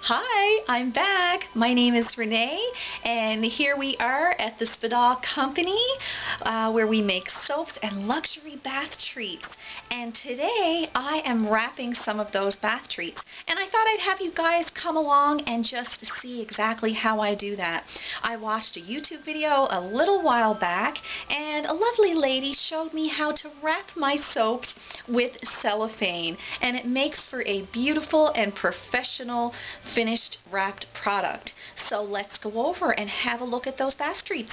Hi, I'm back. My name is Renee, and here we are at the Spadal Company where we make soaps and luxury bath treats. And today I am wrapping some of those bath treats. And I thought I'd have you guys come along and just see exactly how I do that. I watched a YouTube video a little while back, and a lovely lady showed me how to wrap my soaps with cellophane. And it makes for a beautiful and professional finished wrapped product. So let's go over and have a look at those bath treats.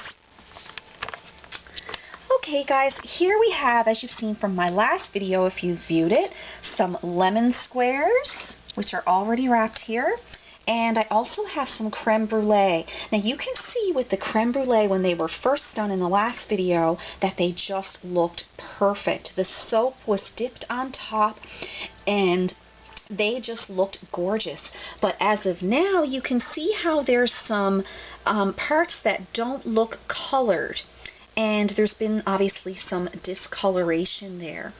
Okay guys, here we have, as you've seen from my last video if you viewed it, some lemon squares, which are already wrapped here. And I also have some creme brulee. Now you can see with the creme brulee when they were first done in the last video that they just looked perfect. The soap was dipped on top and they just looked gorgeous. But as of now, you can see how there's some parts that don't look colored. And there's been obviously some discoloration there.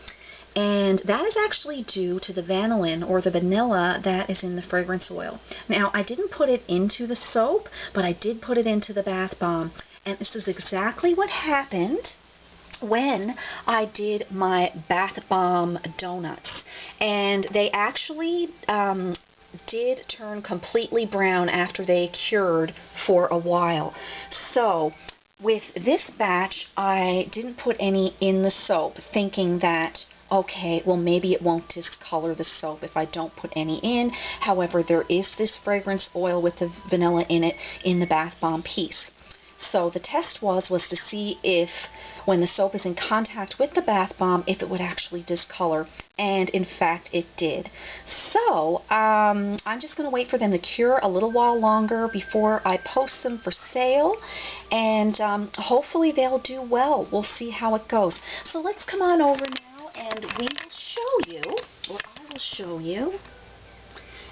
And that is actually due to the vanillin or the vanilla that is in the fragrance oil. Now, I didn't put it into the soap, but I did put it into the bath bomb. And this is exactly what happened when I did my bath bomb donuts. And they actually did turn completely brown after they cured for a while. So with this batch, I didn't put any in the soap, thinking that, okay, well maybe it won't discolor the soap if I don't put any in. However, there is this fragrance oil with the vanilla in it in the bath bomb piece. So the test was to see if, when the soap is in contact with the bath bomb, if it would actually discolor. And in fact, it did. So I'm just going to wait for them to cure a little while longer before I post them for sale. And hopefully they'll do well. We'll see how it goes. So let's come on over now and we will show you, or I will show you,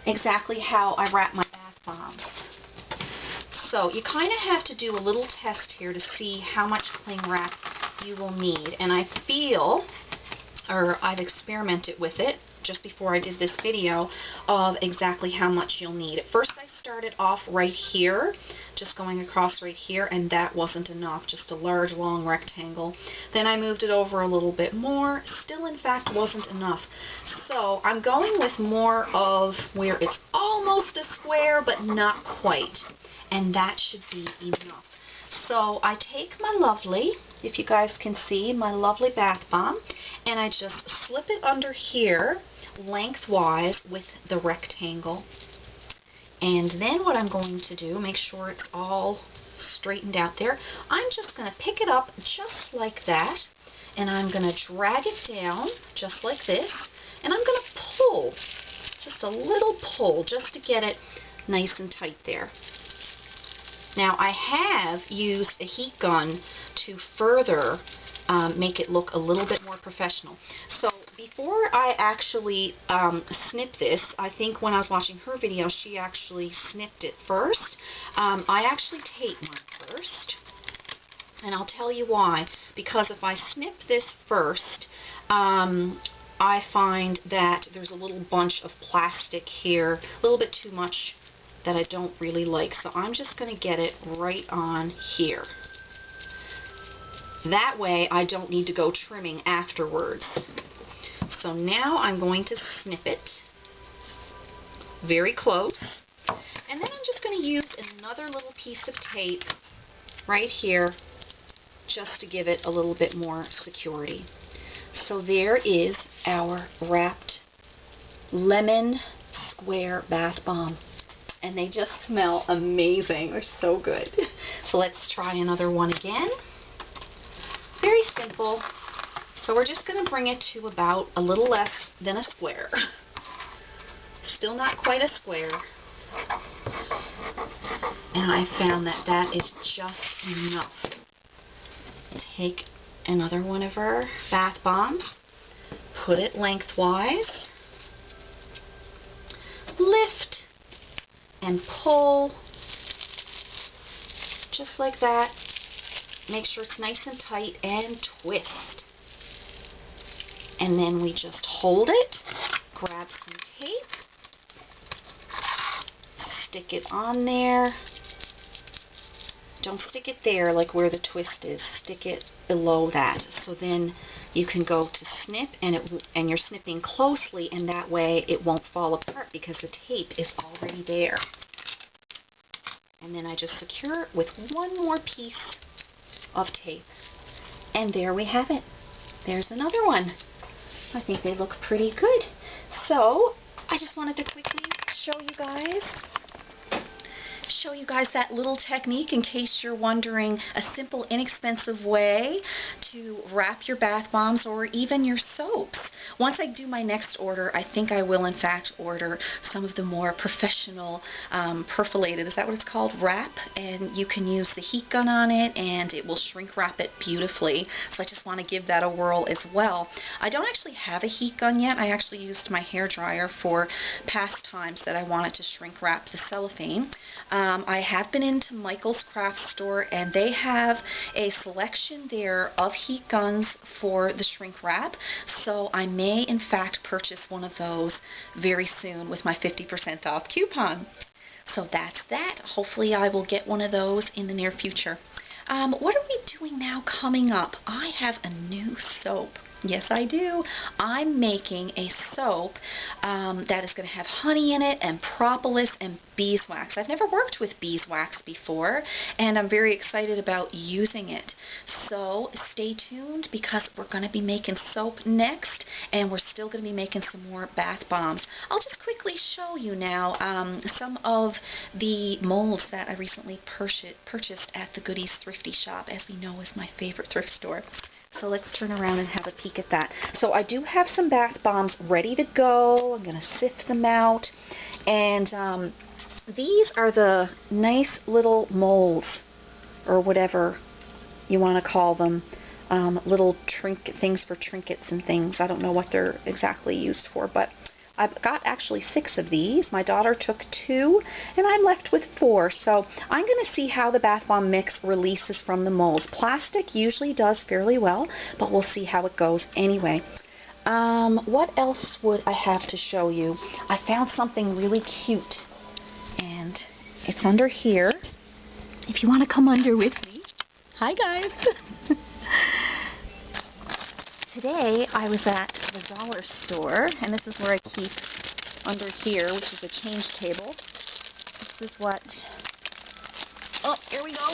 exactly how I wrap my bath bombs. So you kind of have to do a little test here to see how much cling wrap you will need. And I feel, or I've experimented with it just before I did this video, of exactly how much you'll need. At first I started off right here, just going across right here, and that wasn't enough, just a large long rectangle. Then I moved it over a little bit more, still in fact wasn't enough. So I'm going with more of where it's almost a square but not quite. And that should be enough. So I take my lovely, if you guys can see, my lovely bath bomb, and I just slip it under here lengthwise with the rectangle. And then what I'm going to do, make sure it's all straightened out there, I'm just going to pick it up just like that, and I'm going to drag it down just like this, and I'm going to pull, just a little pull, just to get it nice and tight there. Now I have used a heat gun to further make it look a little bit more professional. So before I actually snip this, I think when I was watching her video, she actually snipped it first. I actually tape mine first, and I'll tell you why. Because if I snip this first, I find that there's a little bunch of plastic here, a little bit too much that I don't really like. So I'm just going to get it right on here. That way I don't need to go trimming afterwards. So now I'm going to snip it very close. And then I'm just going to use another little piece of tape right here just to give it a little bit more security. So there is our wrapped lemon square bath bomb. And they just smell amazing. They're so good. So let's try another one again. Very simple. So we're just going to bring it to about a little less than a square. Still not quite a square. And I found that that is just enough. Take another one of our bath bombs. Put it lengthwise. Lift and pull, just like that. Make sure it's nice and tight, and twist. And then we just hold it, grab some tape, stick it on there. Don't stick it there like where the twist is. Stick it below that. So then you can go to snip, and you're snipping closely, and that way it won't fall apart because the tape is already there. And then I just secure it with one more piece of tape. And there we have it. There's another one. I think they look pretty good. So I just wanted to quickly show you guys that little technique in case you're wondering, a simple, inexpensive way to wrap your bath bombs or even your soaps. Once I do my next order, I think I will in fact order some of the more professional perforated, is that what it's called, wrap, and you can use the heat gun on it and it will shrink wrap it beautifully. So I just want to give that a whirl as well. I don't actually have a heat gun yet. I actually used my hair dryer for past times that I wanted to shrink wrap the cellophane. I have been into Michael's craft store, and they have a selection there of heat guns for the shrink wrap, so I may in fact purchase one of those very soon with my 50% off coupon. So that's that. Hopefully I will get one of those in the near future. What are we doing now coming up? I have a new soap. Yes, I do. I'm making a soap that is going to have honey in it and propolis and beeswax. I've never worked with beeswax before, and I'm very excited about using it. So stay tuned because we're going to be making soap next, and we're still going to be making some more bath bombs. I'll just quickly show you now some of the molds that I recently purchased at the Goodies Thrifty Shop, as we know is my favorite thrift store. So let's turn around and have a peek at that. So I do have some bath bombs ready to go. I'm going to sift them out. And these are the nice little molds, or whatever you want to call them. Little things for trinkets and things. I don't know what they're exactly used for, but I've got actually 6 of these. My daughter took 2, and I'm left with 4. So I'm going to see how the bath bomb mix releases from the molds. Plastic usually does fairly well, but we'll see how it goes anyway. What else would I have to show you? I found something really cute, and it's under here. If you want to come under with me. Hi, guys. Today I was at the dollar store, and this is where I keep under here, which is a change table. This is what, oh, here we go.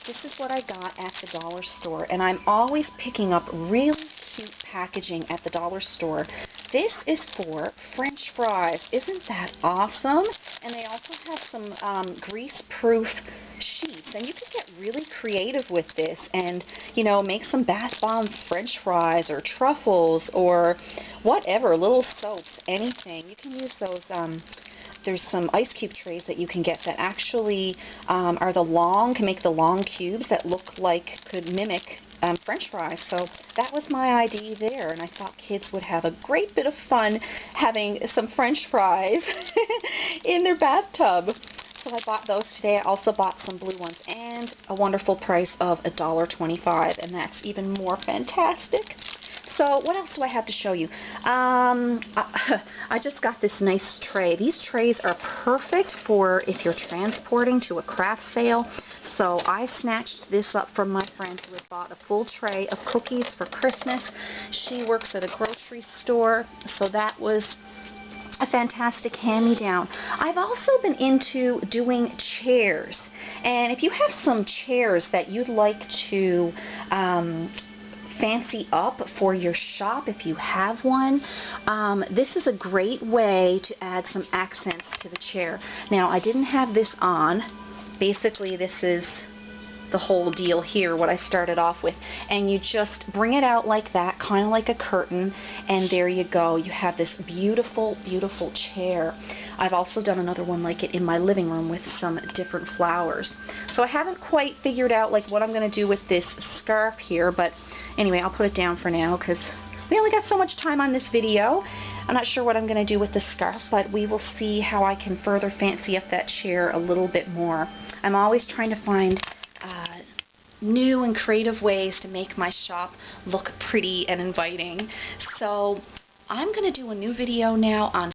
This is what I got at the dollar store, and I'm always picking up really cute packaging at the dollar store. This is for French fries. Isn't that awesome? And they also have some grease-proof sheets, and you can get really creative with this and, you know, make some bath bomb French fries or truffles or whatever, little soaps, anything. You can use those. There's some ice cube trays that you can get that actually can make the long cubes that could mimic French fries. So that was my idea there, and I thought kids would have a great bit of fun having some French fries in their bathtub. So I bought those today. I also bought some blue ones, and a wonderful price of $1.25, and that's even more fantastic. So what else do I have to show you? I just got this nice tray. These trays are perfect for if you're transporting to a craft sale. So I snatched this up from my friend who had bought a full tray of cookies for Christmas. She works at a grocery store, so that was a fantastic hand-me-down. I've also been into doing chairs. And if you have some chairs that you'd like to fancy up for your shop, if you have one, this is a great way to add some accents to the chair. Now, I didn't have this on. Basically, this is the whole deal here, what I started off with, and you just bring it out like that, kind of like a curtain, and there you go. You have this beautiful, beautiful chair. I've also done another one like it in my living room with some different flowers. So I haven't quite figured out like what I'm going to do with this scarf here, but anyway, I'll put it down for now because we only got so much time on this video. I'm not sure what I'm going to do with the scarf, but we will see how I can further fancy up that chair a little bit more. I'm always trying to find new and creative ways to make my shop look pretty and inviting. So I'm going to do a new video now on